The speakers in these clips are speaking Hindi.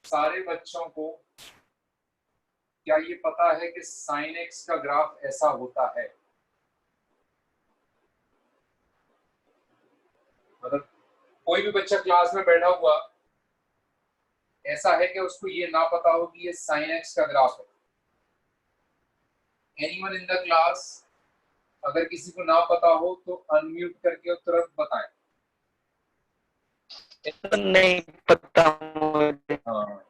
सारे बच्चों को क्या ये पता है कि sin x का ग्राफ ऐसा होता है? मतलब कोई भी बच्चा क्लास में बैठा हुआ ऐसा है कि उसको ये ना पता हो कि ये sin x का ग्राफ है? एनीवन इन द क्लास, अगर किसी को ना पता हो तो अनम्यूट करके तुरंत बताएं। नहीं पता मुझे। हाँ,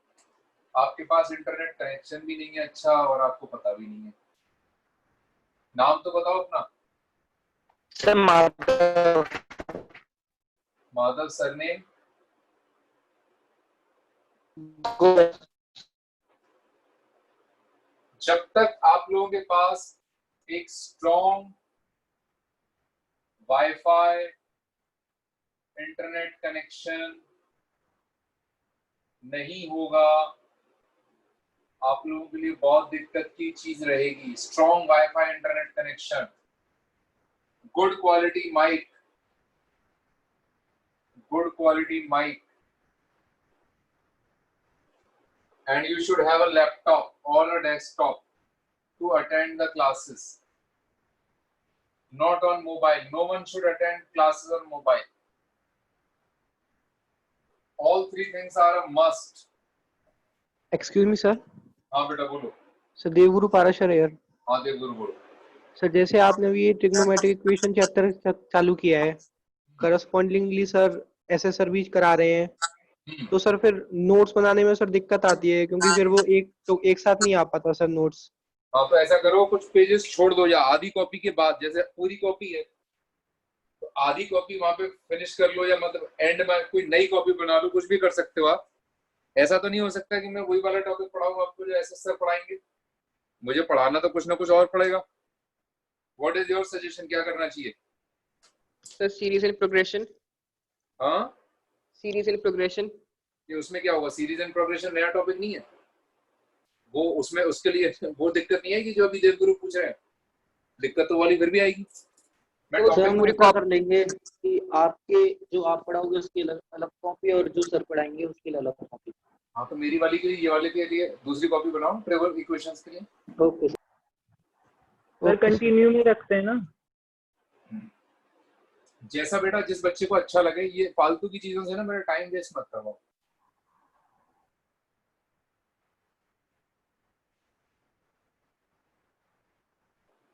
आपके पास इंटरनेट कनेक्शन भी नहीं है अच्छा, और आपको पता भी नहीं है। नाम तो बताओ अपना। सर माधव। माधव, सरनेम? जब तक आप लोगों के पास एक स्ट्रॉन्ग वाईफाई इंटरनेट कनेक्शन नहीं होगा, आप लोगों के लिए बहुत दिक्कत की चीज रहेगी। Strong wifi internet connection, good quality mic, good quality mic, and you should have a laptop or a desktop to attend the classes, not on mobile. No one should attend classes on mobile. All three things are a must. Excuse me sir. हाँ बेटा बोलो। सर देवगुरु पाराशर यार। हाँ देवगुरु बोलो। सर जैसे आपने अभी ये ट्रिग्नोमेट्रिक इक्वेशन चैप्टर चालू किया है, करस्पॉन्डिंगली सर एसएसआर भी करा रहे हैं, तो सर फिर नोट्स बनाने में सर दिक्कत आती है, क्योंकि फिर वो एक साथ नहीं आ पाता सर नोट्स। हाँ तो ऐसा करो, कुछ पेजेस छोड़ दो, या आधी कॉपी के बाद, जैसे पूरी कॉपी है तो आधी कॉपी वहां पे फिनिश कर लो, या मतलब एंड में कोई नई कॉपी बना लो, कुछ भी कर सकते हो आप। ऐसा तो नहीं हो सकता कि मैं वही वाला टॉपिक पढ़ाऊं आपको जो एसएसआर पढ़ाएंगे। मुझे पढ़ाना तो कुछ ना कुछ और पड़ेगा। व्हाट इज योर सजेशन, क्या करना चाहिए? Sir series and progression. हाँ, सीरीज एंड प्रोग्रेशन। ये उसमें क्या होगा? सीरीज एंड प्रोग्रेशन नया टॉपिक नहीं है वो, उसमें उसके लिए वो दिक्कत नहीं है कि जो अभी देवगुरु पूछ रहे हैं, दिक्कत तो वाली फिर भी आएगी। मैं तो सर टॉपिक हम पूरी ऐसा कर लेंगे कि आपके जो आप पढ़ाओगे उसकी अलग अलग कॉपी और जो सर पढ़ाएंगे उसकी अलग कॉपी। हाँ तो मेरी वाली के लिए, ये वाले के लिए दूसरी कॉपी बनाओ ट्रेवल इक्वेशंस के लिए। ओके सर कंटिन्यू में रखते हैं ना। जैसा बेटा जिस बच्चे को अच्छा लगे, ये फालतू की चीजों से ना मेरा टाइम वेस्ट मत करवाओ।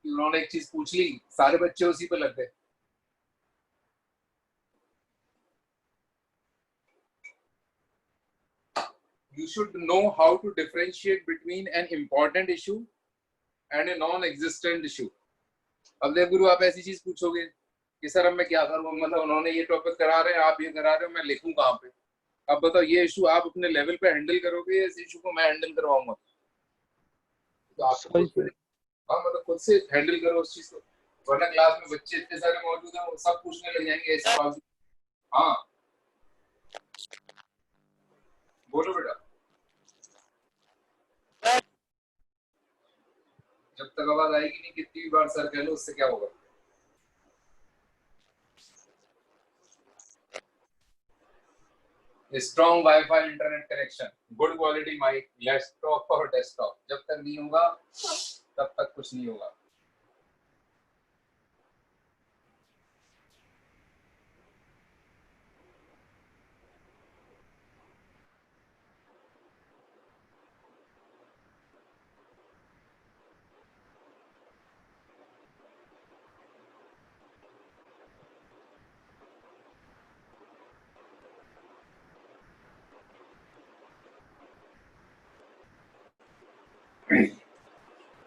उन्होंने एक चीज पूछ ली, सारे बच्चे उसी पे लग गए। You should know how to differentiate between an important issue and a non-existent issue. अब देवगुरु आप ऐसी चीज पूछोगे कि सर अब मैं क्या करूँ, मतलब उन्होंने ये टॉपिक करा रहे हैं, आप ये करा रहे हो, मैं लिखूं कहाँ पे? अब बताओ, ये इशू आप अपने लेवल पे हैंडल करोगे या इस इशू को मैं हैंडल करवाऊंगा? तो आप हाँ मतलब खुद से हैंडल करो उस चीज को, वरना क्लास में बच्चे इतने सारे मौजूद हैं, वो सब पूछने लग जाएंगे ऐसे बात। हाँ बोलो बेटा। जब तक आवाज आएगी नहीं, कितनी भी बार सर कह लो, उससे क्या होगा? Strong wifi internet connection, good quality mic, laptop और डेस्कटॉप, जब तक नहीं होगा तब तक कुछ नहीं होगा।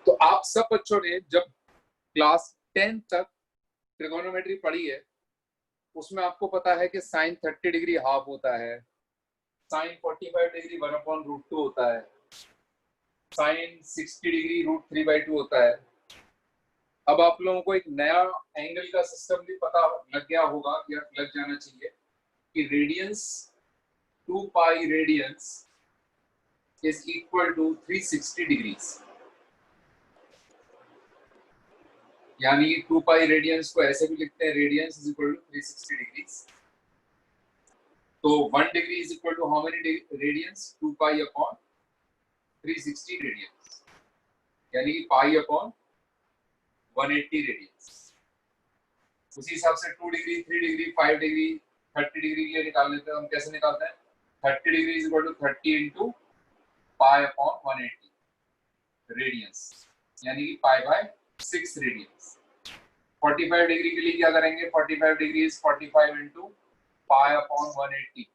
तो आप सब बच्चों ने जब क्लास 10 तक ट्रिगोनोमेट्री पढ़ी है, उसमें आपको पता है कि साइन 30 डिग्री हाफ होता है, साइन 45 डिग्री 1/√2 होता है, साइन 60 डिग्री √3/2 होता है। अब आप लोगों को एक नया एंगल का सिस्टम भी पता लग गया होगा, या लग जाना चाहिए, कि radians 2 pi radians is equal to 360 degrees. यानी 2 पाई रेडियंस को ऐसे भी लिखते हैं, radians is equal to 360 degrees. तो 1 degree is equal to how many radians, 2 pi upon 360 radians, यानी कि पाई अपॉन 180 रेडियंस। उसी हिसाब से 2 डिग्री, 3 डिग्री, 5 डिग्री, 30 डिग्री के लिए निकाल लेते हैं। हम कैसे निकालते हैं? 30 degree is equal to 30 into pi upon 180 radians, यानी कि पाई बाय 6 रेडियंस। 45 डिग्री के लिए क्या करेंगे? 45 degree is 45 into pi upon 180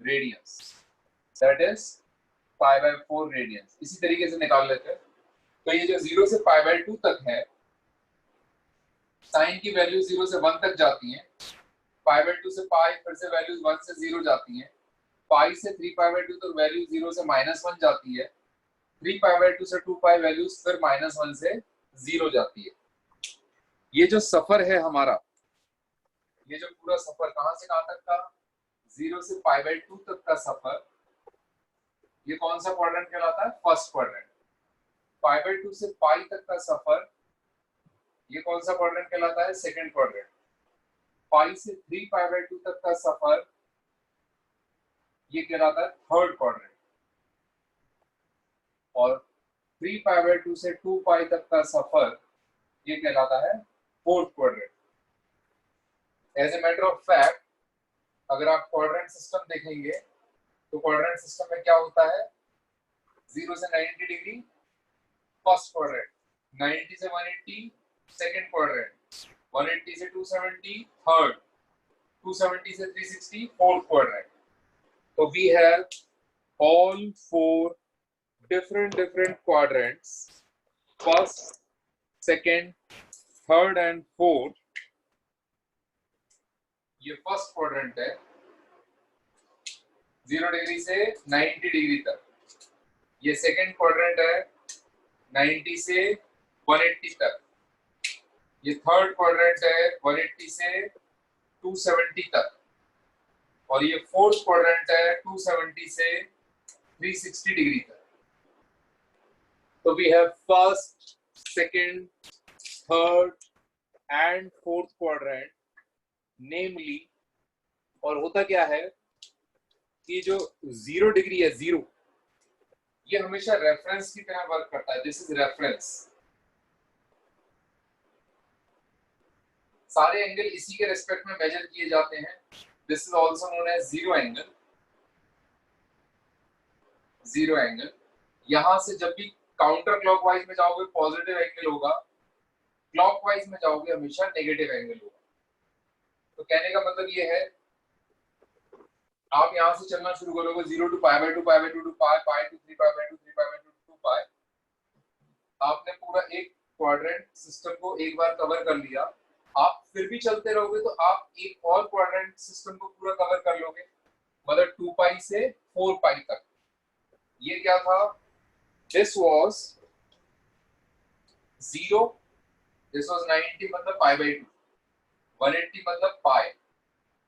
radians, that is pi by 4 radians. इसी तरीके से निकाल लेते हैं। तो ये जो 0 से पाई बाय 2 तक है, साइन की वैल्यू 0 से 1 तक जाती है, पाई बाय 2 से पाई, फिर से वैल्यूज 1 से 0 जाती है, पाई से 3 पाई बाय 2 तक वैल्यू 0 से -1 जाती है, 3 पाई बाय 2 से 2 पाई वैल्यूज फिर -1 से 0 जाती है। ये जो सफर है हमारा, ये जो पूरा सफर कहां से कहां तक का, 0 से पाई बाय 2 तक का सफर, ये कौन सा क्वाड्रेंट कहलाता है? First quadrant. पाई बाय 2 से पाई तक का सफर, ये कौन सा क्वाड्रेंट कहलाता है? Second quadrant. पाई से 3 पाई बाय 2 तक का सफर, ये कहलाता है थर्ड क्वाड्रेंट। और 3 पाई बाय 2 से 2 पाई तक का सफर, ये कहलाता है fourth quadrant. As a matter of fact, अगर आप क्वाड्रेंट सिस्टम देखेंगे तो क्वाड्रेंट सिस्टम में क्या होता है? 0 से 90 डिग्री फर्स्ट क्वाड्रेंट, 90 से 180 सेकंड क्वाड्रेंट, 180 से 270 थर्ड, 270 से 360 fourth quadrant. So we have all 4 different quadrants, first, second, third and fourth। ये फर्स्ट क्वाड्रेंट है 0 डिग्री से 90 डिग्री तक। ये सेकंड क्वाड्रेंट है 90 से 180 तक। ये थर्ड क्वाड्रेंट है 180 से 270 तक। और ये फोर्थ क्वाड्रेंट है 270 से 360 डिग्री तक। तो we have first, second, third and fourth quadrant namely. और होता क्या है कि जो 0 डिग्री है, 0, ये हमेशा रेफरेंस की तरह वर्क करता है। This is reference. सारे एंगल इसी के रेस्पेक्ट में मेजर किए जाते हैं। This is also known as zero angle. Zero angle. यहां से जब भी काउंटर क्लॉकवाइज में जाओगे पॉजिटिव एंगल होगा, क्लॉकवाइज में जाओगे हमेशा नेगेटिव एंगल होगा। तो कहने का मतलब ये है, आप यहां से चलना शुरू करोगे 0 to pi by 2, pi by 2 to pi, pi to 3 pi by 2, 3 pi by 2 to 2 पाई। आपने पूरा एक क्वाड्रेंट सिस्टम को एक बार कवर कर लिया। आप फिर भी चलते रहोगे तो आप एक और क्वाड्रेंट सिस्टम को पूरा कवर कर लोगे, मतलब 2 पाई से 4 पाई तक। ये क्या था? दिस वाज 0, दिस वाज 90 मतलब पाई बाय 2, 180 मतलब पाई,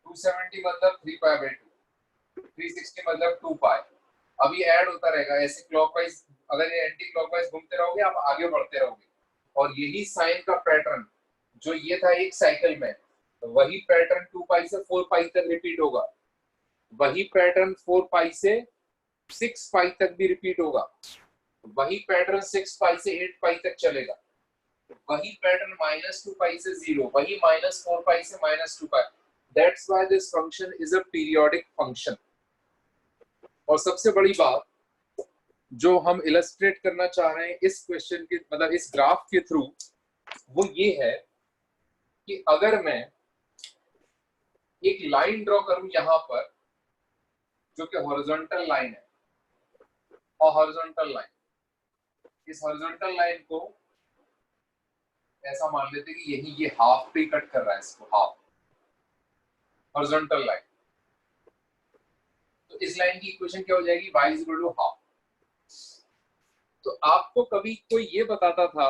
270 मतलब 3 पाई बाय 2, 360 मतलब 2 पाई। अब ये ऐड होता रहेगा ऐसे क्लॉकवाइज। अगर ये एंटी क्लॉकवाइज घूमते रहोगे आप आगे बढ़ते रहोगे। और यही साइन का पैटर्न जो ये था एक साइकिल में, तो वही पैटर्न 2 पाई से 4 पाई तक रिपीट होगा। वही पैटर्न 4 पाई से 6 पाई तक भी रिपीट होगा। वही पैटर्न 6 पाई से 8 पाई तक चलेगा। वही पैटर्न -2 पाई से 0, वही -4 पाई से -2 pi. That's why this function is a periodic function. और सबसे बड़ी बात जो हम इलस्ट्रेट करना चाह रहे हैं इस क्वेश्चन के, मतलब इस ग्राफ के थ्रू, वो ये है कि अगर मैं एक लाइन ड्रॉ करूं यहां पर, जो कि हॉरिजॉन्टल लाइन है, और हॉरिजॉन्टल लाइन, इस हॉरिजॉन्टल लाइन को ऐसा मान लेते कि यही ये हाफ पे कट कर रहा है, इसको हाफ, हॉरिजॉन्टल लाइन। तो इस लाइन की इक्वेशन क्या हो जाएगी? y is equal to half. तो आपको कभी कोई ये बताता था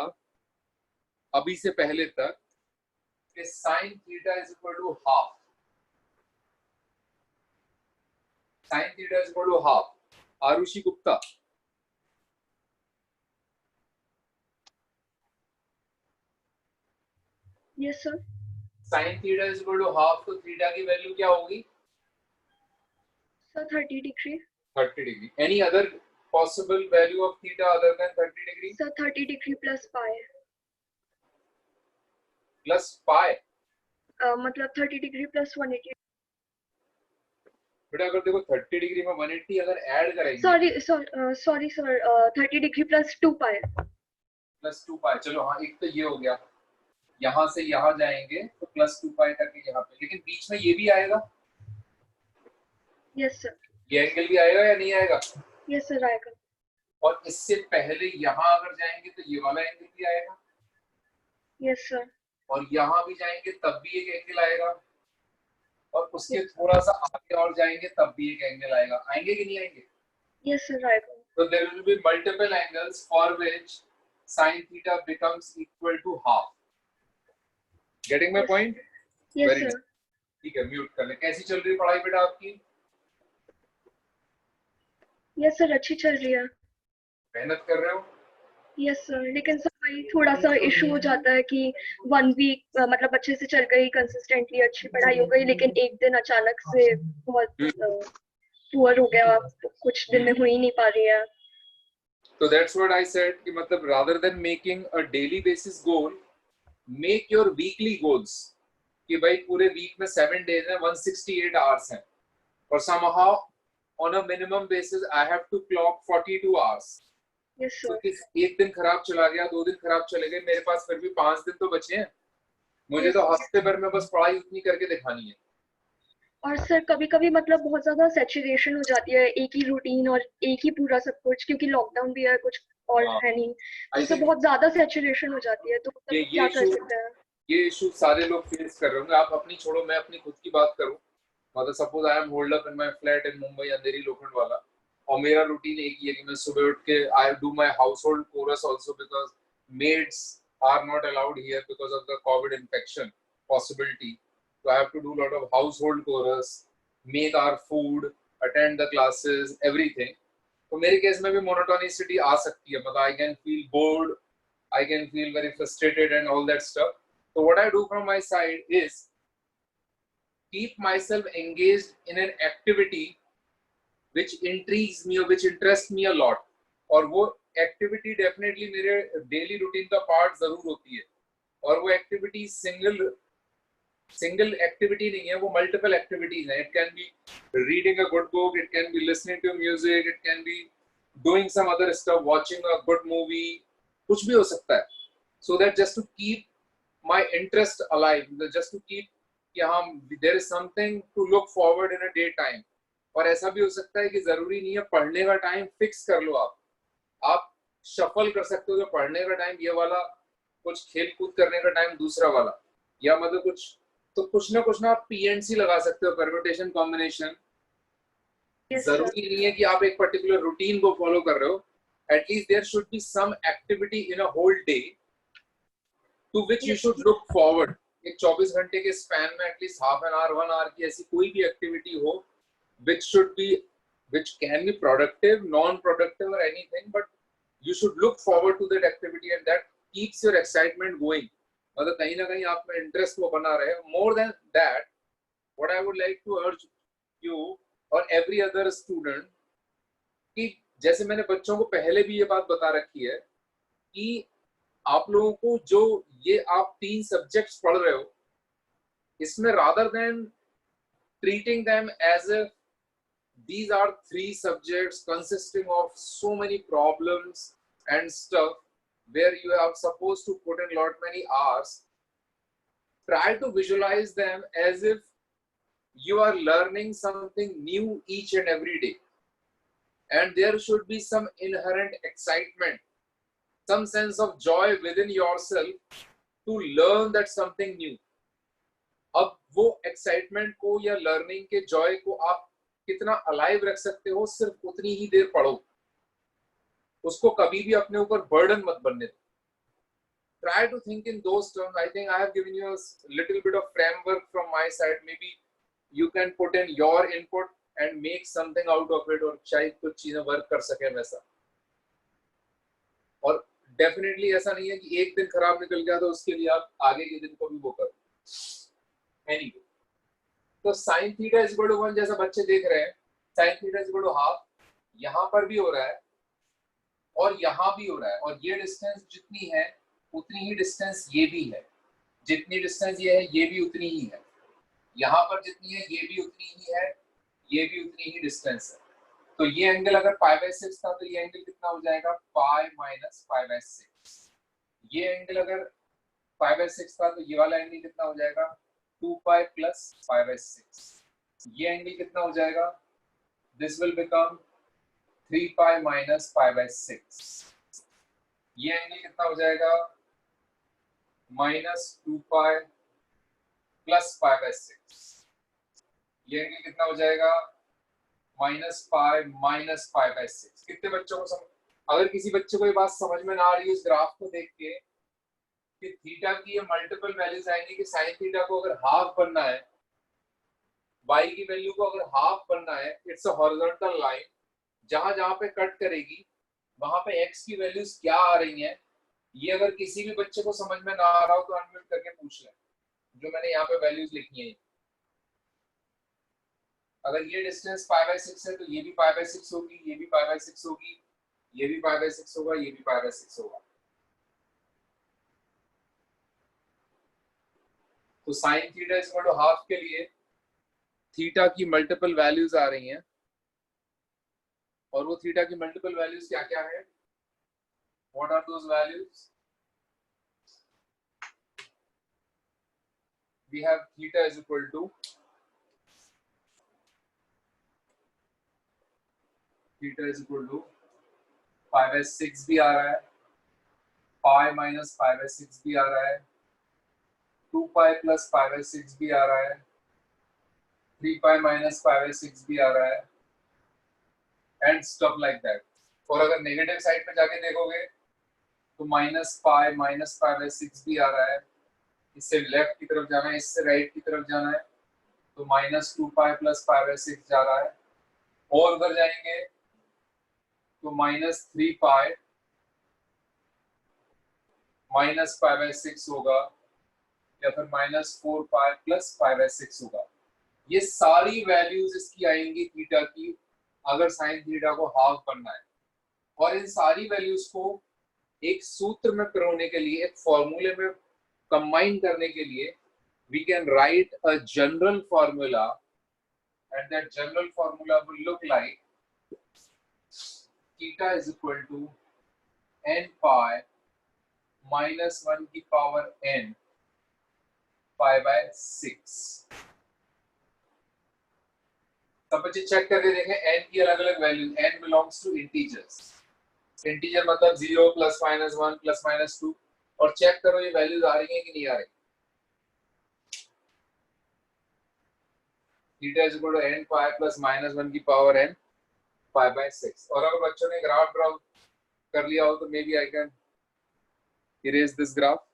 अभी से पहले तक कि sine theta is equal to half, sine theta is equal to half? Arushi Gupta, yes sir. Sine theta is equal to half, तो थीटा की वैल्यू क्या होगी? So 30 degree. 30 degree. Any other possible value of theta other than 30 degree? So 30 degree plus pi. Plus pi. मतलब 30 degree plus 180. बेटा अगर देखो 30 डिग्री में 180 अगर ऐड करेंगे Sorry sir. 30 degree plus 2 pi. Plus 2 पाई, चलो हाँ एक तो ये हो गया, यहाँ से यहाँ जाएंगे तो प्लस 2 पाई तक यहाँ पे, लेकिन बीच में ये भी आएगा, Yes sir. ये एंगल भी आएगा या नहीं आएगा? Yes sir आएगा. और इससे पहले यहाँ अगर जाएंगे तो ये वाला एंगल भी आएगा, Yes sir. और यहाँ भी जाएंगे तब भी एक एंगल आएगा, और उसके थोड़ा सा आगे और जाएंगे तब भी एक एंगल आएगा, आएंगे कि नहीं आएंगे? Yes sir आएगा. So there will be multiple angles for which sin theta becomes equal to half. Getting my point? Yes Very sir. good. ठीक है, म्यूट कर ले। कैसी चल रही है पढ़ाई बेटा आपकी? Yes sir अच्छी चल रही है. मेहनत कर रहे हो? Yes sir. लेकिन सर वही थोड़ा सा इशू हो जाता है कि 1 week मतलब अच्छे से चल गई, कंसिस्टेंटली अच्छी पढ़ाई हो गई, लेकिन एक दिन अचानक से बहुत पुअर हो गया, कुछ दिन में हो ही नहीं पा रही है. So that's what I said कि मतलब rather than making a daily basis goal, make your weekly goals कि भाई पूरे वीक में 7 days हैं, 168 hours हैं, और somehow on a minimum basis I have to clock 42 hours. Yes sir. तो एक दिन खराब चला गया, 2 दिन खराब चले गए, मेरे पास फिर भी 5 दिन तो बचे हैं, मुझे तो हफ्ते भर में बस पढ़ाई उतनी करके दिखानी है. और सर कभी कभी मतलब बहुत ज्यादा सैचुरेशन हो जाती है, एक ही रूटीन और एक ही पूरा सब कुछ, क्योंकि लॉकडाउन भी है, कुछ और है नहीं, तो बहुत ज्यादा सैचुरेशन हो जाती है, तो मतलब क्या कर सकते हैं? ये इशू सारे लोग फेस कर रहे होंगे, आप अपनी छोड़ो, मैं अपनी खुद की बात करूं, मतलब suppose I am hold up in my flat in Mumbai Andheri Lokhandwala, और मेरा रूटीन एक ही है कि मैं सुबह उठ के I do my household chores also, because maids are not allowed here because of the COVID infection possibility. So I have to do a lot of household chorus, make our food, attend the classes, everything. तो मेरे केस में भी monotonicity आ सकती है, मतलब I can feel bored, I can feel very frustrated and all that stuff. So what I do from my side is keep myself engaged in an activity which intrigues me or which interests me a lot. और वो activity definitely मेरे daily routine का part जरूर होती है, और वो activity single activity नहीं है, वो multiple activities हैं. It can be reading a good book, it can be listening to music, it can be doing some other stuff, watching a good movie, कुछ भी हो सकता है. So that just to keep my interest alive, just to keep कि हाँ there is something to look forward in a daytime. और ऐसा भी हो सकता है कि जरूरी नहीं है पढ़ने का टाइम फिक्स कर लो, आप शफल कर सकते हो, जो पढ़ने का टाइम ये वाला, कुछ खेल कूद करने का टाइम दूसरा वाला, या मतलब कुछ ना आप पीएनसी लगा सकते हो, परम्यूटेशन कॉम्बिनेशन. जरूरी नहीं है कि आप एक पर्टिकुलर रूटीन को फॉलो कर रहे हो. At least there should be some activity in a whole day to which you should look forward. एक 24 घंटे के स्पैन में at least half an hour 1 hour की ऐसी कोई भी एक्टिविटी हो which can be productive, non-productive or anything, but you should look forward to that activity and that keeps your excitement going. मतलब कहीं ना कहीं आप में इंटरेस्ट वो बना रहे. More than that, what I would like to urge you or every other student कि जैसे मैंने बच्चों को पहले भी ये बात बता रखी है कि आप लोगों को जो ये आप 3 सब्जेक्ट्स पढ़ रहे हो, इसमें rather than treating them as if these are 3 subjects consisting of so many problems and stuff where you are supposed to put in lot many hours, try to visualize them as if you are learning something new each and every day, and there should be some inherent excitement, some sense of joy within yourself to learn that something new. अब वो एक्साइटमेंट को या लर्निंग के जॉय को आप कितना अलाइव रख सकते हो, सिर्फ उतनी ही देर पढ़ो, उसको कभी भी अपने ऊपर बर्डन मत बनने दो. Try to think in those terms. I think I have given you a little bit of framework from my side. Maybe you can put in your input and make something out of it, और शायद कुछ चीजें वर्क कर सके वैसा. और डेफिनेटली ऐसा नहीं है कि एक दिन खराब निकल गया तो उसके लिए आप आगे के दिन को भी वो करो. Anyway, तो sin theta is equal to 1 जैसा बच्चे देख रहे हैं, sine theta is equal to half, यहाँ पर भी हो रहा है और यहाँ भी हो रहा है, और ये डिस्टेंस जितनी है उतनी ही डिस्टेंस ये भी है, जितनी डिस्टेंस ये है ये भी उतनी ही है, यहाँ पर जितनी है ये भी उतनी ही है, ये भी उतनी ही डिस्टेंस है। तो ये एंगल अगर π/6 था तो ये एंगल कितना हो जाएगा, पाई माइनस π/6। ये एंगल अगर π/6 था तो ये वाला एंगल कितना हो जाएगा, 2π प्लस π/6। ये एंगल कितना हो जाएगा, दिस विल बिकम 3π माइनस π/6। ये एंगल कितना हो जाएगा, माइनस 2π प्लस π/6। ये एंगल कितना हो जाएगा, माइनस पाई माइनस π/6। कितने बच्चों को अगर किसी बच्चे को ये बात समझ में ना आ रही है इस ग्राफ को देख के कि थीटा की ये मल्टीपल वैल्यूज आएंगी कि साइन थीटा को अगर हाफ बनना है, y की वैल्यू को अगर हाफ बनना है, इट्स अ हॉरिजॉन्टल लाइन, जहां जहां पे कट करेगी वहां पे x की वैल्यूज क्या आ रही हैं, ये अगर किसी भी बच्चे को समझ में ना आ रहा हो तो अनम्यूट करके पूछ लें, जो मैंने यहाँ पे वैल्यूज लिखी है। अगर ये डिस्टेंस π/6 है तो ये भी π/6 होगी, ये भी π/6 होगी, ये भी π/6 होगा, ये भी π/6 होगा। तो sine theta is equal to half के लिए थीटा की मल्टीपल वैल्यूज आ रही हैं, और वो थीटा की मल्टीपल वैल्यूज क्या क्या है, what are those values, we have theta is equal to theta is equal to π/6 भी आ रहा है, पाई माइनस π/6 भी आ रहा है, 2π प्लस π/6 भी आ रहा है, 3π माइनस π/6 भी आ रहा है, एंड स्टफ लाइक दैट। और अगर नेगेटिव साइड पे जाके देखोगे तो माइनस पाई माइनस π/6 भी आ रहा है, इससे लेफ्ट की तरफ जाना है, इससे राइट की तरफ जाना है तो माइनस 2π प्लस π/6 जा रहा है, और उधर जाएंगे तो माइनस 3π माइनस π/6 होगा, या फिर माइनस 4π प्लस π/6 होगा। ये सारी वैल्यूज इसकी आएंगी थीटा की अगर साइन थीटा को हाफ बनना है, और इन सारी वैल्यूज को एक सूत्र में पिरोने के लिए, एक फॉर्मूले में कंबाइन करने के लिए we can write a general formula, and that general formula will look like theta is equal to n pi minus 1 की पावर n π/6। तब बच्चे चेक करके देखें n की अलग अलग values, n belongs to integers, integer मतलब 0 प्लस माइनस 1 प्लस माइनस 2, और चेक करो ये वैल्यूज आ रही हैं कि नहीं आ रही। Theta is equal to n pi plus minus 1 की पावर n π/6। और अगर बच्चों ने ग्राफ ड्रॉ कर लिया हो तो maybe I can erase this graph.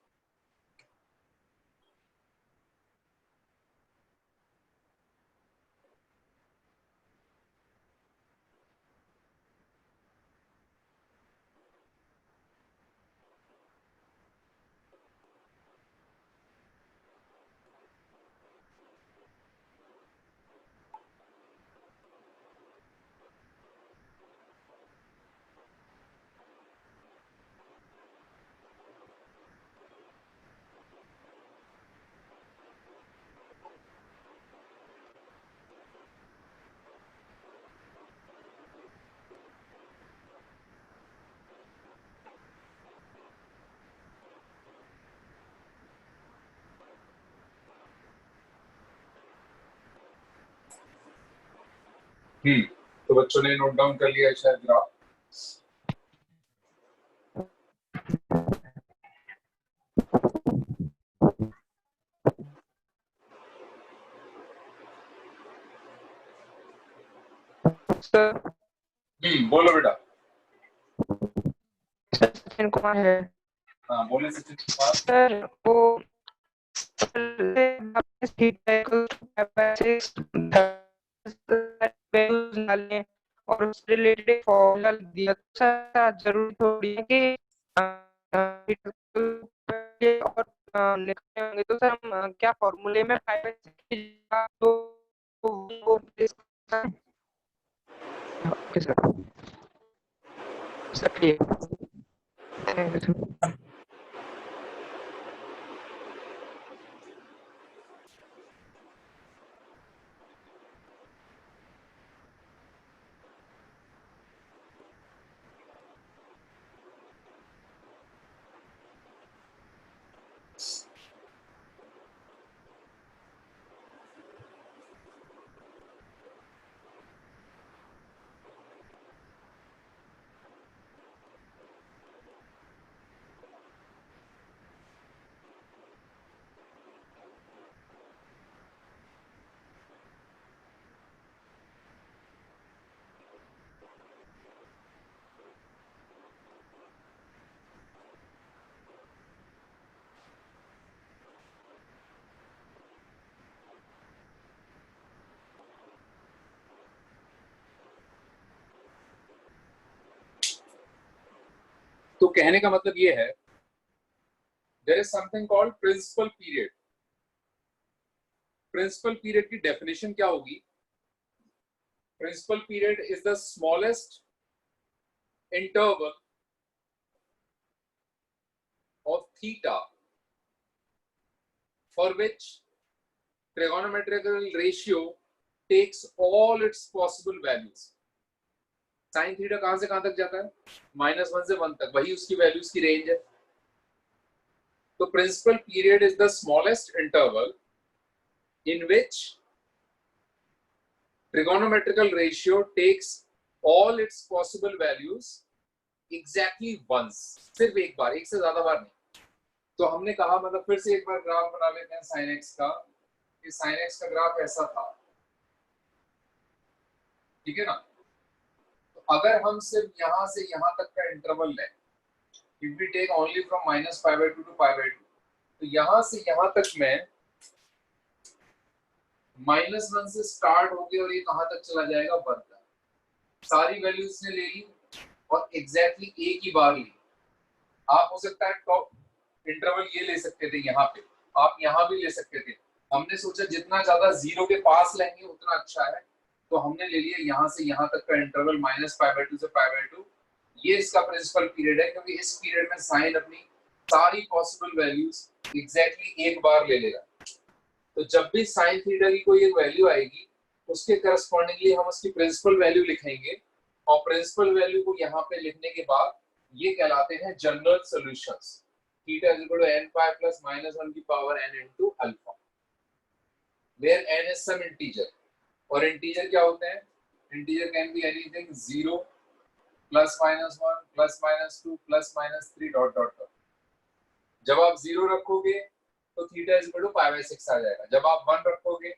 तो बच्चों ने नोट डाउन कर लिया शायद ग्राफ। सर बोलो बेटा। सचिन कुमार है। हाँ बोले सचिन कुमार। सर वो डालें और उस रिलेटेड फॉर्मूला दिया, सर जरूरी थोड़ी है कि और लिखने होंगे, तो सर हम क्या फॉर्मूले में तो okay sir. Sir clear. Thank you sir. तो कहने का मतलब ये है, there is something called principal period. Principal period की डेफिनेशन क्या होगी? Principal period is the smallest interval of theta for which trigonometrical ratio takes all its possible values। Sine theta कहां से कहां तक जाता है? -1 से 1 तक, वही उसकी वैल्यूज की रेंज है। तो principal period is the smallest interval in which trigonometrical ratio takes all its possible values exactly once। सिर्फ एक बार, एक से ज्यादा बार नहीं। तो हमने कहा, मतलब फिर से एक बार ग्राफ बना लेते हैं sin x का। कि sin x का ग्राफ ऐसा था, ठीक है ना? तो अगर हम सिर्फ यहां से यहां तक का इंटरवल लें, if we take only from -π/2 to π/2, तो यहां से यहां तक में -1 से स्टार्ट होके और ये कहां तक चला जाएगा? 1 तक। सारी वैल्यूज ने ले ली और एग्जैक्टली एक ही बार ली। आप हो सकता है टॉप इंटरवल ये ले सकते थे, यहाँ पे आप यहाँ भी ले सकते थे। हमने सोचा जितना ज्यादा जीरो के पास लेंगे उतना अच्छा है, तो हमने ले लिया यहाँ से यहाँ तक का इंटरवल -π/2 से π/2। ये इसका प्रिंसिपल पीरियड है, क्योंकि इस पीरियड में साइन अपनी सारी पॉसिबल वैल्यूज एग्जैक्टली एक बार ले लेगा। तो जब भी साइन थीटा की कोई एक वैल्यू आएगी, उसके करस्पॉन्डिंगली हम उसकी प्रिंसिपल वैल्यू लिखेंगे, और प्रिंसिपल वैल्यू को यहाँ पे लिखने के बाद ये कहलाते हैं general solutions. Theta is equal to n π plus -1 की power n into alpha, where n is some integer। और इंटीजर क्या होते हैं? Integer can be anything, 0 plus -1 plus -2 plus -3 dot dot dot. जब आप 0 रखोगे तो थीटा इज इक्वल टू π/6 आ जाएगा। जब आप 1 रखोगे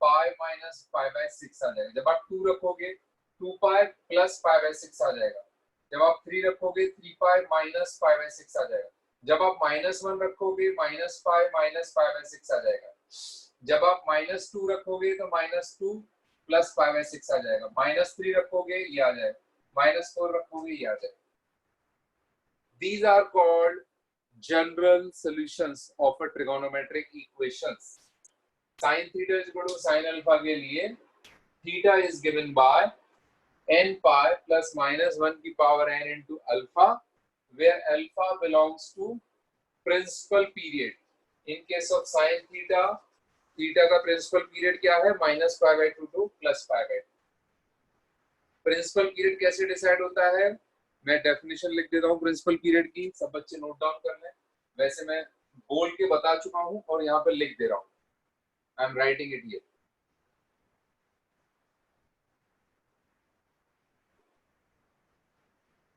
पाई माइनस π/6 आ जाएगा। जब आप 2 रखोगे 2π प्लस π/6 आ जाएगा। जब आप 3 रखोगे 3π माइनस π/6 आ जाएगा। जब आप -1 रखोगे -π माइनस π/6 आ जाएगा। जब आप -2 रखोगे तो -2 प्लस π/6 आ जाएगा। -3 रखोगे ये आ जाएगा। -4 रखोगे ये आ जाएगा। These are called general solutions of a trigonometric equations। sin theta is equal to sin alpha के लिए theta is given by n π plus -1 की power n into alpha, where alpha belongs to principal period। In case of sin theta, theta का principal period क्या है? -π/2 to +π/2। प्रिंसिपल पीरियड कैसे डिसाइड होता है? मैं डेफिनेशन लिख देता हूँ प्रिंसिपल पीरियड की, सब बच्चे नोट डाउन कर लें। वैसे मैं बोल के बता चुका हूँ और यहाँ पे लिख दे रहा हूँ। I am writing it here.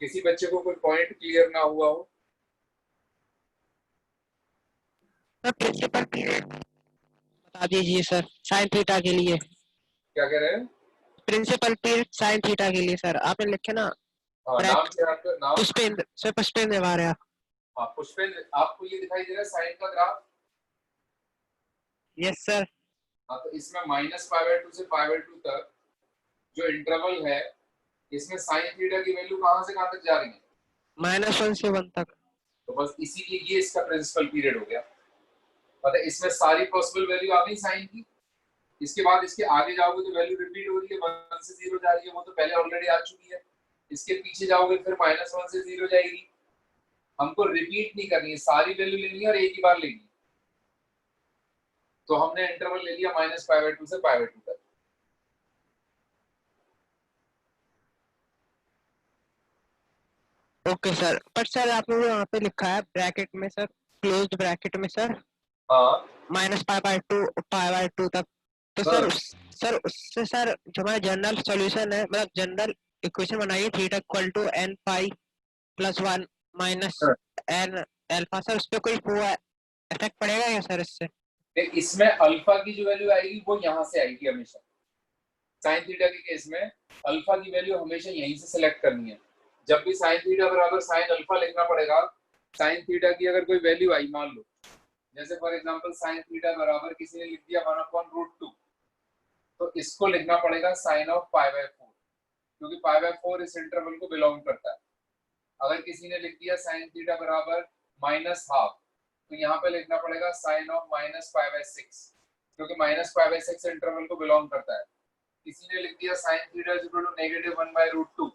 किसी बच्चे को कोई पॉइंट क्लियर ना हुआ हो? सर प्रिंसिपल पीरियड बता दीजिए सर साइन थीटा के लिए। क्या कह रहे हैं? प्रिंसिपल पीरियड साइन थीटा के लिए सर आपने लिखे ना। हाँ, नाम क्या आपका? नाम पुष्पेंद्र सर, पुष्पेंद्र निवारिया। हाँ पुष्पेंद्र, आपको ये दिखाई दे रहा है साइन का ग्राफ? Yes sir. हाँ, तो इसमें -π/2 से π/2 तक जो इंटरवल है, इसमें साइन थीटा की वैल्यू कहां से कहां तक जा रही है? -1 से 1 तक। तो बस इसीलिए ये इसका प्रिंसिपल पीरियड हो गया। मतलब इसमें सारी पॉसिबल वैल्यू आ गई साइन की। इसके बाद इसके आगे जाओगे तो वैल्यू रिपीट हो रही है, 1 से 0 जा रही है, वो तो पहले ऑलरेडी आ चुकी है। इसके पीछे जाओगे फिर -1 से 0 जाएगी। हमको रिपीट नहीं करनी है, सारी वैल्यू लेनी है और एक ही बार लेनी है। तो हमने इंटरवल ले लिया -π/2 से π/2 तक। ओके सर, पर सर आपने वो यहाँ पे लिखा है ब्रैकेट में सर, क्लोज्ड ब्रैकेट में सर, हाँ -π/2 तक। तो हाँ। सर उससे सर जो हमारा जनरल सॉल्यूशन है, मतलब जनरल इक्वेशन बनाइए theta equal to n pi plus 1 minus हाँ। n अल्फा, सर उस पर कोई वो इफेक्ट पड़ेगा क्या सर इससे? इसमें अल्फा की जो वैल्यू आएगी वो यहाँ से आएगी हमेशा। साइन थीटा के केस में अल्फा की वैल्यू हमेशा यहीं से सिलेक्ट करनी है। जब भी साइन थीटा बराबर साइन अल्फा लिखना पड़ेगा, साइन थीटा की अगर कोई वैल्यू आई, मान लो जैसे फॉर एग्जांपल साइन थीटा बराबर किसी ने लिख दिया 1/√2, तो इसको लिखना पड़ेगा साइन ऑफ π/4, क्योंकि π/4 इस इंटरवल को बिलोंग करता है। अगर किसी ने लिख दिया साइन थीटा बराबर -½ तो यहाँ पे लिखना पड़ेगा साइन ऑफ -π/6, क्योंकि -π/6 इंटरवल को बिलोंग करता है। किसी ने लिख दिया sine theta is equal to -1/√2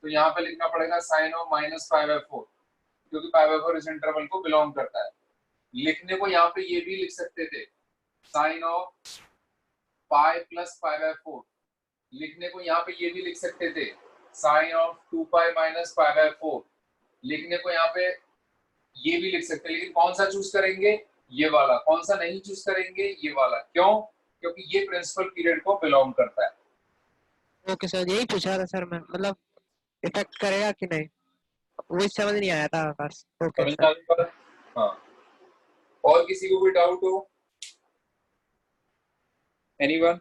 तो यहाँ पे लिखना पड़ेगा साइन ऑफ -π/4, क्योंकि π/4 इस इंटरवल को बिलोंग करता है। लिखने को यहाँ पे ये भी लिख सकते थे साइन ऑफ पाई प्लस π/4, लिखने को यहाँ पे ये भी लिख सकते थे साइन ऑफ 2π माइनस π/4, लिखने को यहाँ पे ये भी लिख सकते हैं। लेकिन कौन सा चूज करेंगे? ये वाला। कौन सा नहीं चूज करेंगे? ये वाला। क्यों? क्योंकि ये प्रिंसिपल पीरियड को बिलोंग करता है। ओके सर, यही पूछा था सर मैं, मतलब इफेक्ट करेगा कि नहीं, वो समझ नहीं आया था बस। Okay sir. हाँ, और किसी को कोई डाउट हो? एनीवन?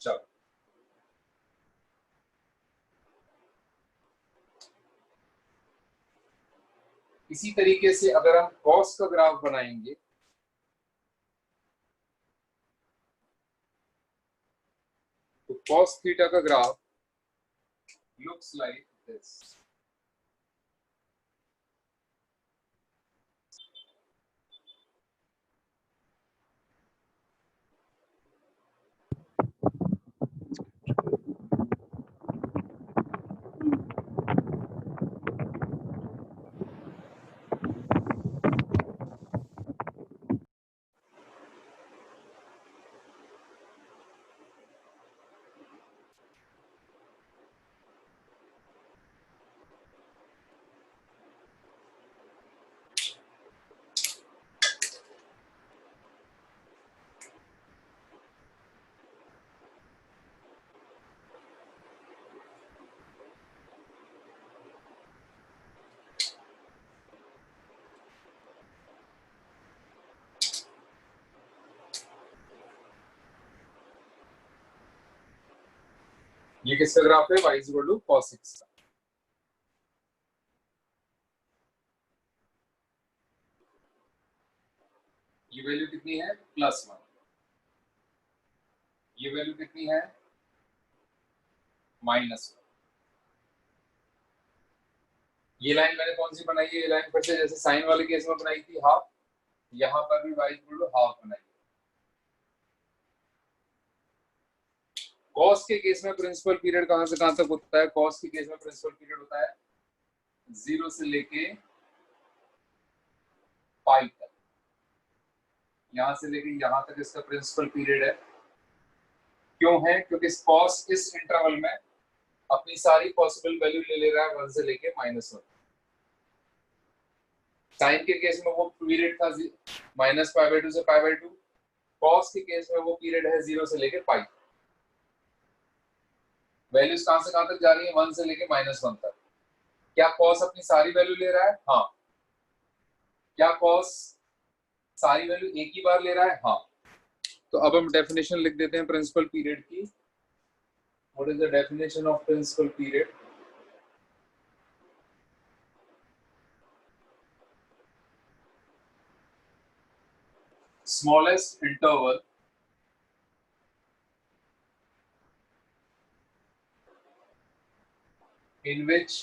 चलो, इसी तरीके से अगर हम कॉस का ग्राफ बनाएंगे तो कॉस थीटा का ग्राफ लुक्स लाइक दिस। ये किसका ग्राफ है? y is equal to cos x का। ये वैल्यू कितनी है? +1। ये वैल्यू कितनी है? -1। ये लाइन मैंने कौन सी बनाई है? ये लाइन फिर से जैसे साइन वाले केस में बनाई थी, हाफ। यहाँ पर भी y इक्वल टू हाफ बनाई। कॉस के केस में प्रिंसिपल पीरियड कहां से कहां तक होता है? कॉस के केस में प्रिंसिपल पीरियड होता है 0 से लेके पाई तक। यहां से लेके यहां तक इसका प्रिंसिपल पीरियड है। क्यों है? क्योंकि कॉस इस इंटरवल में अपनी सारी पॉसिबल वैल्यू ले रहा है 1 से लेके -1। साइन के केस में वो पीरियड था -π/2 से π/2। कॉस के केस में वो पीरियड है 0 से लेके पाई। वैल्यूज कहां से कहां तक जा रही है? 1 से लेके -1 तक। क्या कॉस अपनी सारी वैल्यू ले रहा है? हाँ। क्या कॉस सारी वैल्यू एक ही बार ले रहा है? हाँ। तो अब हम डेफिनेशन लिख देते हैं प्रिंसिपल पीरियड की। What is the definition of principal period? Smallest interval in which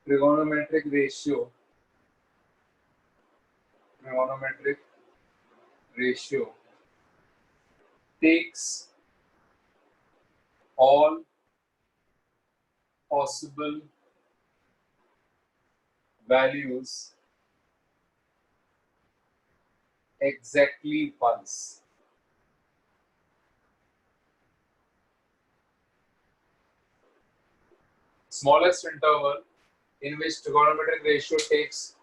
trigonometric ratio takes all possible values exactly once. Smallest interval in which trigonometric ratio takes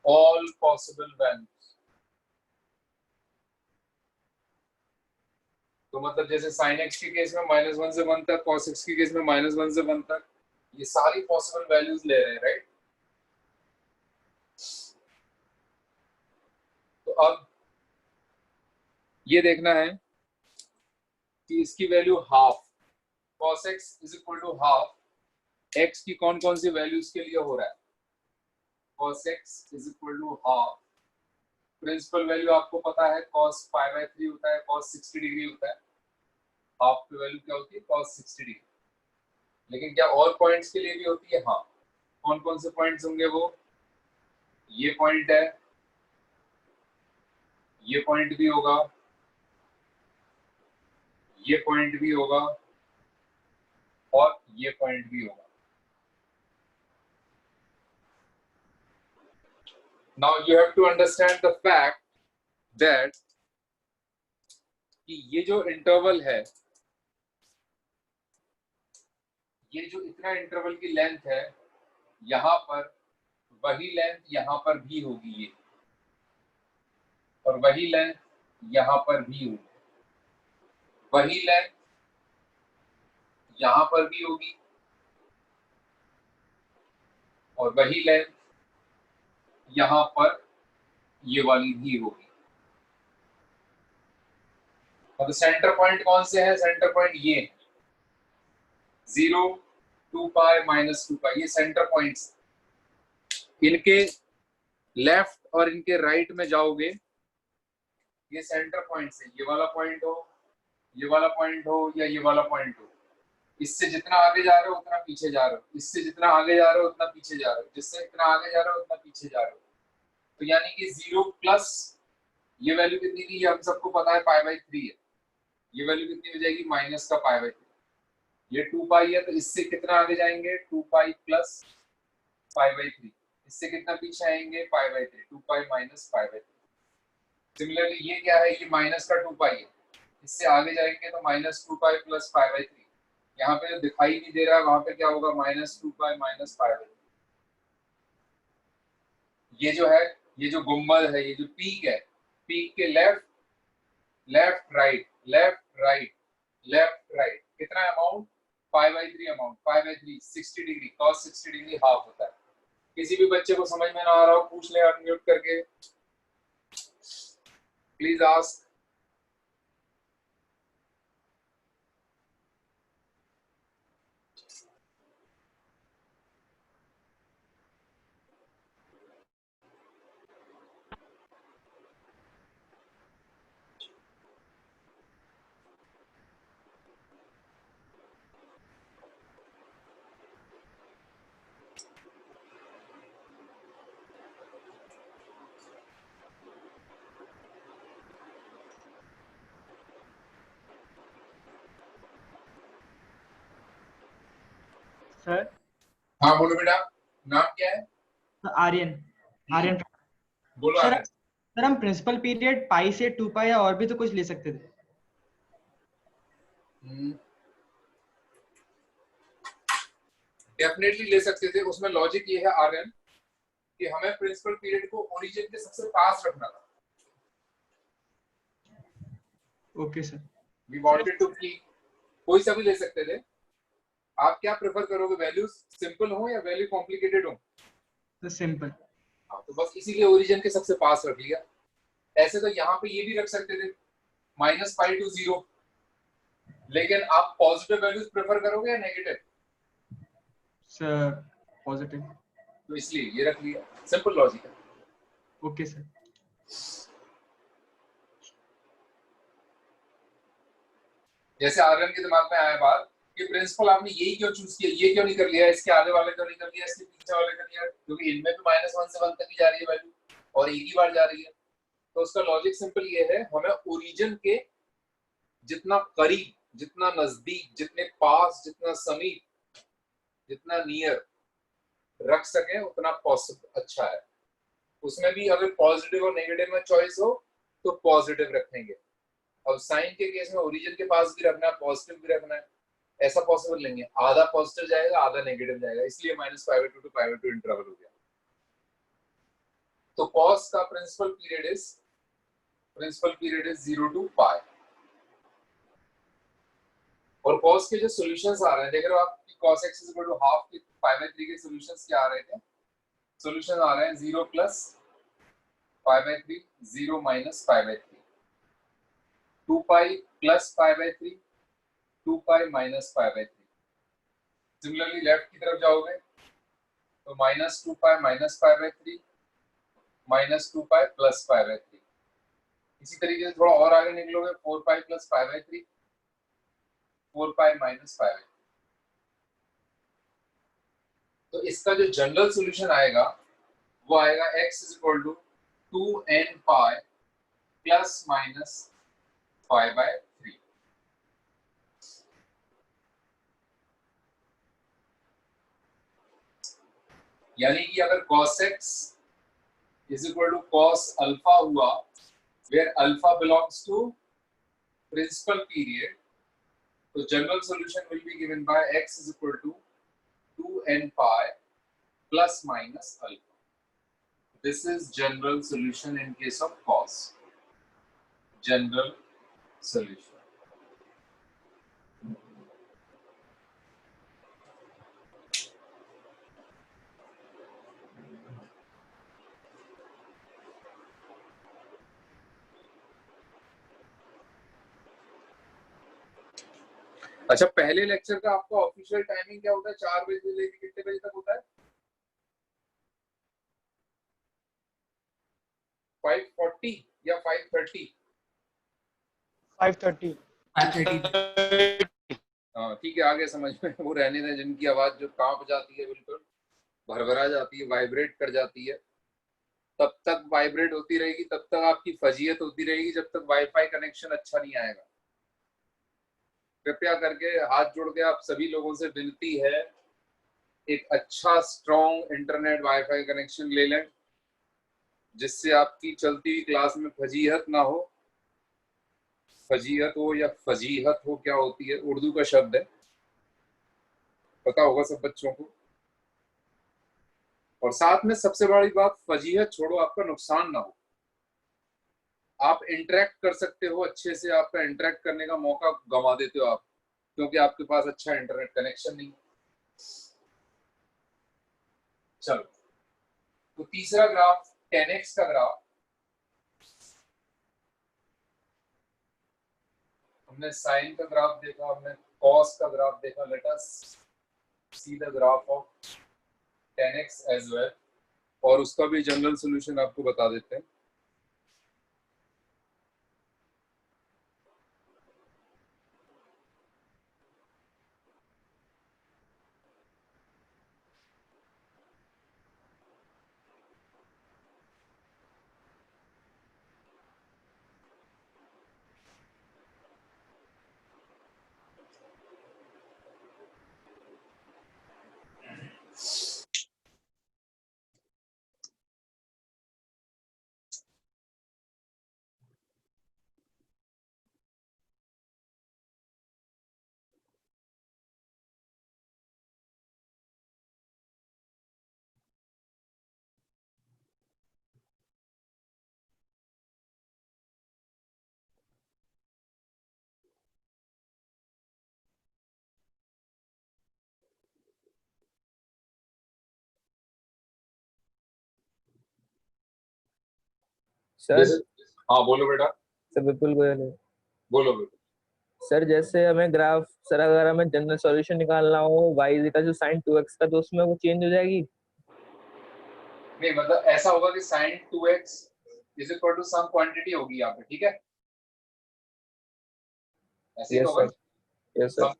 all possible values. तो मतलब जैसे sin x के केस में -1 से 1 तक, cos x के केस में -1 से 1 तक, ये सारी पॉसिबल वैल्यूज ले रहे हैं, राइट? तो अब ये देखना है कि इसकी value half, cos x is equal to half x की कौन कौन सी वैल्यूज के लिए हो रहा है? cos x is equal to half, principal value आपको पता है cos π/3 होता है, cos 60 डिग्री होता है, हाफ की वैल्यू क्या होती है? cos 60 degree. लेकिन क्या और पॉइंट्स के लिए भी होती है? हाँ। कौन कौन से पॉइंट्स होंगे वो? ये पॉइंट है, ये पॉइंट भी होगा, ये पॉइंट भी होगा और ये पॉइंट भी होगा। Now you have to understand the fact that कि ये जो इंटरवल है, ये जो इतना इंटरवल की लेंथ है, यहाँ पर वही लेंथ यहाँ पर भी होगी ये, और वही लेंथ यहाँ पर भी होगी, वही लेंथ यहाँ पर भी होगी और वही लेंथ यहाँ पर ये वाली भी होगी। और सेंटर पॉइंट कौन से है? सेंटर पॉइंट ये 0, 2π -2π, ये सेंटर पॉइंट्स। इनके लेफ्ट और इनके राइट में जाओगे, ये सेंटर पॉइंट्स है। ये वाला पॉइंट हो, ये वाला पॉइंट हो या ये वाला पॉइंट हो, इससे जितना आगे जा रहे हो उतना पीछे जा रहे हो, इससे जितना आगे जा रहे हो उतना पीछे जा रहे हो, जिससे इतना आगे जा रहे हो उतना पीछे जा रहे हो। तो यानी कि 0 प्लस ये वैल्यू कितनी थी? ये हम सबको पता है π/3 है। ये वैल्यू कितनी हो जाएगी? माइनस का π/3। ये 2π है, तो इससे कितना आगे जाएंगे? 2π प्लस π/3। इससे कितना पीछे आएंगे? π/3। 2π माइनस π/3। सिमिलरली ये क्या है? ये माइनस का 2π है, इससे आगे जाएंगे तो -2π प्लस π/3। यहाँ पे जो दिखाई नहीं दे रहा है वहां पे क्या होगा? -2π माइनस π/3। ये जो है, ये जो गुम्बद है, ये जो पीक है, पीक के left left right left right left right कितना amount? π/3 amount. π/3 60 degree, cos 60 degree half होता है। किसी भी बच्चे को समझ में ना आ रहा हो पूछ ले अनम्यूट करके, प्लीज आस्क। सर हाँ बोलो बेटा, नाम क्या है? आर्यन। आर्यन बोलो। सर सर हम प्रिंसिपल पीरियड पाई से 2π या और भी तो कुछ ले सकते थे। डेफिनेटली ले सकते थे। उसमें लॉजिक ये है आर्यन कि हमें प्रिंसिपल पीरियड को ओरिजिन के सबसे पास रखना था। Okay sir. We wanted to keep, कोई सा भी ले सकते थे। आप क्या प्रेफर करोगे? वैल्यूज सिंपल हो या वैल्यू कॉम्प्लिकेटेड हो? तो सिंपल। हाँ, तो बस इसीलिए ओरिजिन के सबसे पास रख लिया। ऐसे तो यहाँ पे ये भी रख सकते थे -π to 0, लेकिन आप पॉजिटिव वैल्यूज प्रेफर करोगे या नेगेटिव? Sir positive. तो इसलिए ये रख लिया। सिंपल लॉजिक है। Okay sir. जैसे आर्यन के दिमाग में आया बात ये प्रिंसिपल आपने यही क्यों चूज किया, ये क्यों नहीं कर लिया, इसके आगे वाले क्यों नहीं कर लिया, इसके पीछे वाले कर लिया, क्योंकि इनमें भी -1 से 1 तक ही जा रही है वैल्यू और एक ही बार जा रही है। तो उसका लॉजिक सिंपल ये है, हमें ओरिजिन के जितना करीब, जितना नजदीक, जितने पास, जितना समीप, जितना नियर रख सके उतना पॉसिबल अच्छा है। उसमें भी अगर पॉजिटिव और नेगेटिव में चॉइस हो तो पॉजिटिव रखेंगे। अब साइन के केस में ओरिजिन के पास भी रखना है, पॉजिटिव भी रखना है, ऐसा पॉसिबल नहीं है। आधा पॉजिटिव जाएगा, आधा नेगेटिव जाएगा, इसलिए -π/2 to π/2 इंटरवल हो गया। तो कॉस का प्रिंसिपल पीरियड इज 0 to π। और कॉस के जो सॉल्यूशंस आ रहे हैं, देख रहे हो आप, cos x = ½ के π/3 के सॉल्यूशंस क्या आ रहे थे? सॉल्यूशन आ रहे हैं 0 + π/3, 0 - π/3, 2π + π/3, 2π - π/3। सिमिलरली लेफ्ट की तरफ जाओगे तो -2π - π/3, -2π + π/3। इसी तरीके से थोड़ा और आगे निकलोगे 4π + π/3, 4π - π/3। तो इसका जो जनरल सॉल्यूशन आएगा वो आएगा x = 2nπ ± π/3। यानी कि अगर cos x = cos अल्फा हुआ, where alpha belongs to principal period, so general solution will be given by x = 2nπ ± alpha. This is general solution in case of cos. General solution. अच्छा, पहले लेक्चर का आपका ऑफिशियल टाइमिंग क्या होता है? 4 बजे से लेकर कितने बजे तक होता है? 5:40 या 5:30? 5:30 हाँ ठीक है, आगे समझ में। वो रहने दें जिनकी आवाज जो कांप जाती है, बिल्कुल भरभरा जाती है, वाइब्रेट कर जाती है, तब तक वाइब्रेट होती रहेगी, तब तक आपकी फजीयत होती रहेगी, जब तक वाईफाई कनेक्शन अच्छा नहीं आएगा। कृपया करके हाथ जोड़ के आप सभी लोगों से विनती है, एक अच्छा स्ट्रॉन्ग इंटरनेट वाईफाई कनेक्शन ले लें, जिससे आपकी चलती हुई क्लास में फजीहत ना हो। फजीहत हो या फजीहत हो, क्या होती है? उर्दू का शब्द है, पता होगा सब बच्चों को। और साथ में सबसे बड़ी बात, फजीहत छोड़ो, आपका नुकसान ना हो। आप इंटरेक्ट कर सकते हो अच्छे से, आपका इंटरेक्ट करने का मौका गंवा देते हो आप, क्योंकि आपके पास अच्छा इंटरनेट कनेक्शन नहीं। चलो, तो तीसरा ग्राफ 10x का ग्राफ, हमने साइन का ग्राफ देखा, हमने कॉस का ग्राफ देखा। Let us see the graph of 10x as well, और उसका भी जनरल सॉल्यूशन आपको बता देते हैं। सर हाँ बोलो बेटा, सर बिल्कुल गोयल है। बोलो बेटा। सर जैसे हमें ग्राफ, सर अगर हमें जनरल सॉल्यूशन निकालना हो y का जो sin 2x का, तो उसमें वो चेंज हो जाएगी? नहीं, मतलब ऐसा होगा कि sin 2x = सम क्वांटिटी होगी यहाँ पे, ठीक है? ऐसे ही यस होगा। Sir, yes sir.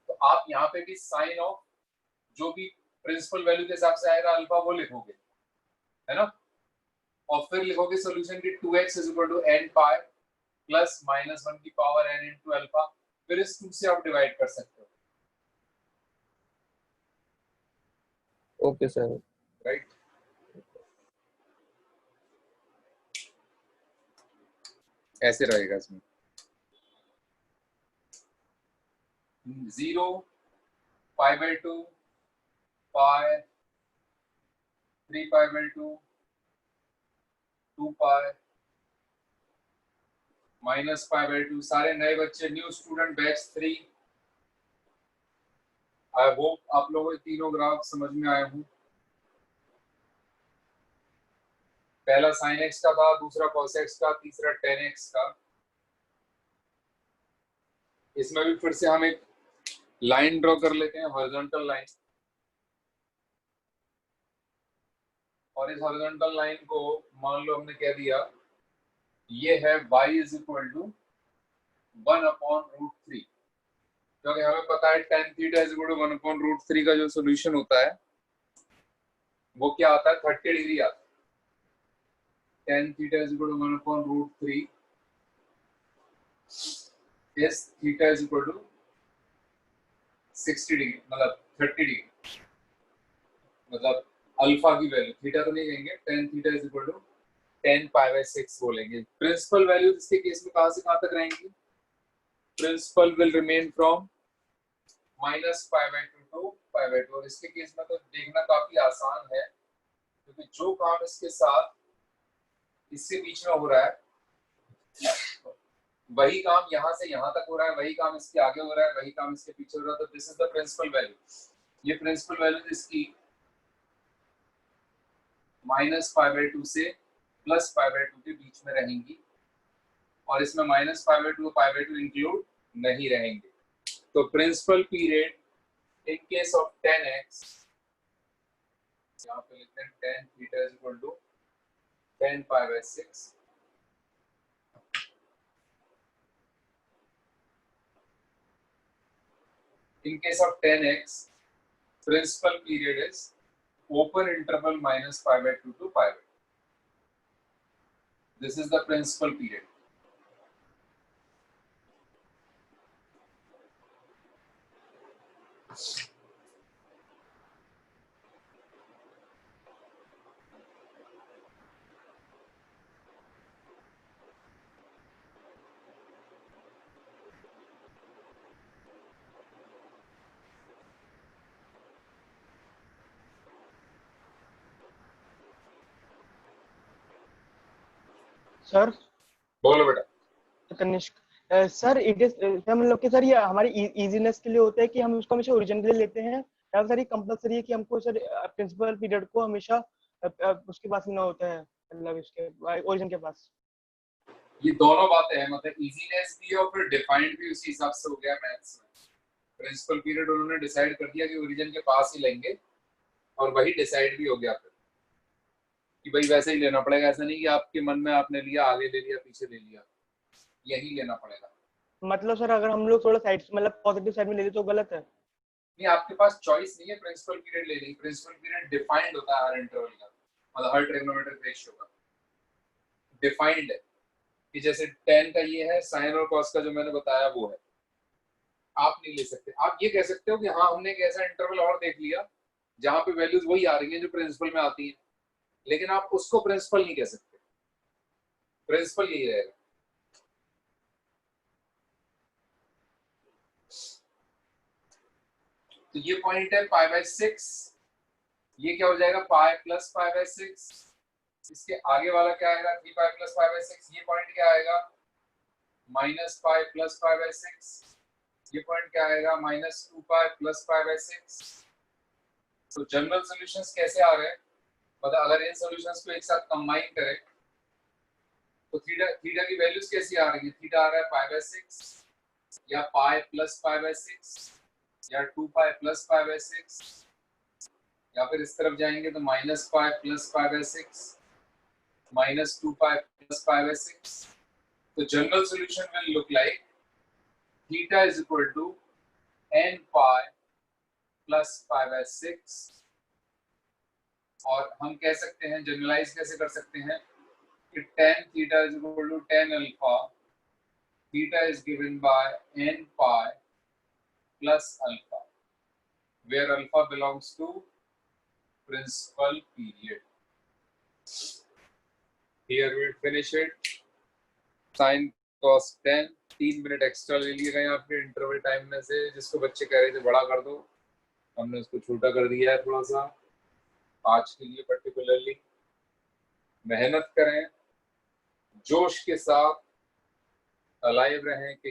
तो आप यहाँ पे भी साइन ऑफ जो भी प्रिंसिपल वैल्यू के हिसाब से आएगा अल्फा वो लिखोगे, है ना, और फिर लिखोगे सॉल्यूशन की 2x = n पाई प्लस -1 की पावर n इंटू अल्फा, फिर इस 2 से आप डिवाइड कर सकते हो। Okay sir. राइट, ऐसे रहेगा इसमें 0 π/2 पाई 3 π/2 2 पाई -π/2। सारे नए बच्चे, new student batch 3, I hope आप लोगों को तीनों ग्राफ समझ में आए हों। पहला sin x का था, दूसरा cos x का, तीसरा tan x का। इसमें भी फिर से हम एक लाइन ड्रॉ कर लेते हैं, हॉरिजॉन्टल लाइन, और इस हॉरिजॉन्टल लाइन को मान लो हमने कह दिया ये है y = 1/√3, क्योंकि हमें पता है tan थीटा = 1/√3 का जो सॉल्यूशन होता है वो क्या आता है, 30 डिग्री आता है। tan theta = 1/√3 is theta = 60 degree, मतलब 30 डिग्री, मतलब अल्फा की वैल्यू, थीटा तो नहीं कहेंगे, tan थीटा = 10 π/6 बोलेंगे। प्रिंसिपल वैल्यू इसके केस में कहां से कहां तक रहेंगी, principal will remain from -π/2 to π/2, और इसके केस में तो देखना काफी आसान है, क्योंकि जो काम इसके साथ इसके बीच में हो रहा है वही काम यहाँ से यहाँ तक हो रहा है, वही काम इसके आगे हो रहा है, वही काम इसके पीछे हो रहा है, तो this is the principal value. ये प्रिंसिपल वैल्यू इसकी -π/2 से +π/2 के बीच में रहेंगी, और इसमें -π/2 π/2 इंक्लूड नहीं रहेंगे। तो principal period in case of tan x, यहाँ पे लिखते हैं tan theta = 10 π/6, in case of tan x, principal period is open interval -π/2 to π/2. This is the principal period. Sir बोलो बेटा। तनिष्क सर इट इज हम लोग के सर ये हमारी इजीनेस के लिए होता है कि हम उसको हमेशा ओरिजिन के लिए लेते हैं, या सर ये कंपलसरी है कि हमको सर प्रिंसिपल पीरियड को हमेशा उसके पास लेना होता है, मतलब इसके ओरिजिन के पास? ये दोनों बातें हैं, मतलब इजीनेस भी और फिर डिफाइंड भी उसी हिसाब से हो गया मैथ्स में। प्रिंसिपल पीरियड उन्होंने डिसाइड कर दिया कि ओरिजिन के पास ही लेंगे, और वही डिसाइड भी हो गया फिर कि भाई वैसे ही लेना पड़ेगा। ऐसा नहीं कि आपके मन में आपने लिया, आगे ले लिया, पीछे ले लिया, यही लेना पड़ेगा। मतलब सर अगर हम लोग थोड़ा साइड मतलब पॉजिटिव साइड में ले ले तो गलत है? नहीं, आपके पास चॉइस नहीं है प्रिंसिपल पीरियड लेने की। प्रिंसिपल पीरियड डिफाइंड होता है हर इंटरवल का, मतलब हर ट्रिग्नोमेट्रिक रेशियो का डिफाइंड है कि जैसे tan का ये है, sin और cos का जो मैंने बताया वो है। आप नहीं ले सकते। आप ये कह सकते हो कि हाँ हमने एक ऐसा इंटरवल और देख लिया जहां पे वैल्यूज वही आ रही हैं जो प्रिंसिपल में आती हैं, लेकिन आप उसको प्रिंसिपल नहीं कह सकते। प्रिंसिपल यही रहेगा। तो ये पॉइंट है π/6, ये क्या हो जाएगा पाई प्लस π/6। इसके आगे वाला क्या आएगा 3π प्लस π/6। ये पॉइंट क्या आएगा -π प्लस π/6। ये पॉइंट क्या आएगा -2π प्लस π/6। तो जनरल सॉल्यूशंस कैसे आ रहे हैं, मतलब अगर इन सॉल्यूशंस को एक साथ कंबाइन करें तो थीटा की वैल्यूज कैसी आ रही है। थीटा आ रहा है π/6 या पाई प्लस π/6 या 2π प्लस π/6, या फिर इस तरफ जाएंगे तो -π प्लस π/6 -2π प्लस π/6। तो general solution will look like theta is equal to n pi plus 5/6, और हम कह सकते हैं, जनरलाइज कैसे कर सकते हैं कि tan theta is equal to tan alpha, theta is given by n pi plus alpha, where alpha belongs to principal period. Here we finish it. Sin cos 10, 3 minute extra ले लिए गए आपके इंटरवल टाइम में से, जिसको बच्चे कह रहे थे बड़ा कर दो, हमने उसको छोटा कर दिया है थोड़ा सा आज के लिए पर्टिकुलरली। मेहनत करें, जोश के साथ अलाइव रहें कि